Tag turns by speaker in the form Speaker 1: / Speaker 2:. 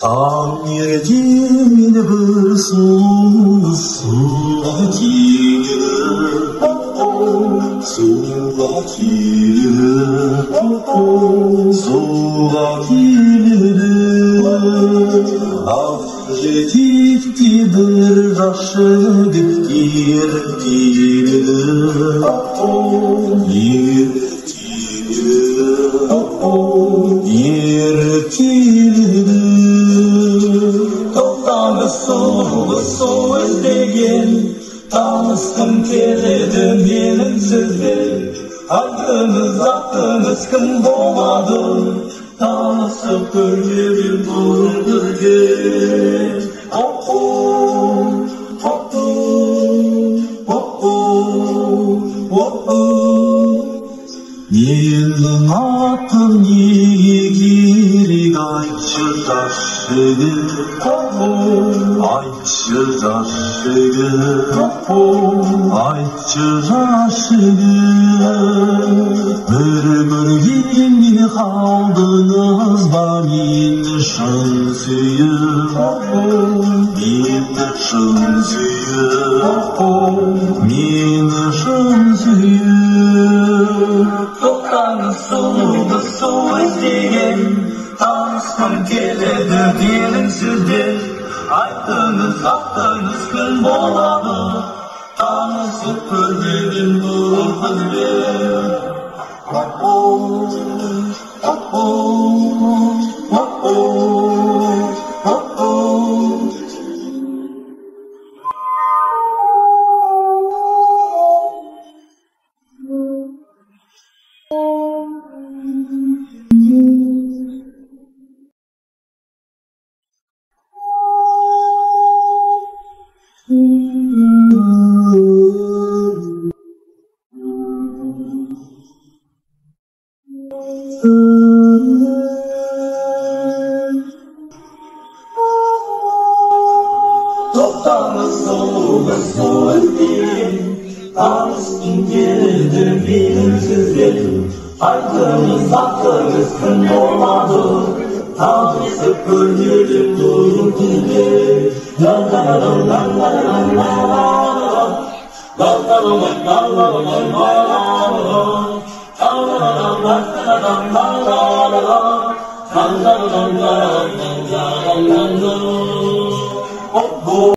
Speaker 1: Tangirgin bir suga bir raşıdık Soğuk іздеген танысқым келеді менің сізбен айтыңыз аттыңыз кім болады танысып көрмеген бұрын бірге менің атым неге керек айтшы жас жігіт айтшы жас жігіт айтшы жас жігіт бір көргеннен қалдыңыз ба мені шын сүйіп мені шын сүйіп мені шын сүйіп тоқтаңыз сұлуды сол іздеген танысқым келеді менің сізден айтыңыз аттыңыз кім болады танысып көрмеген бұл қызбен Тоқтаңыз сұлуды сол іздеген танысқым келеді менің сізден айтыңыз аттыңыз кім болады танысып көрмеген бұрын күнде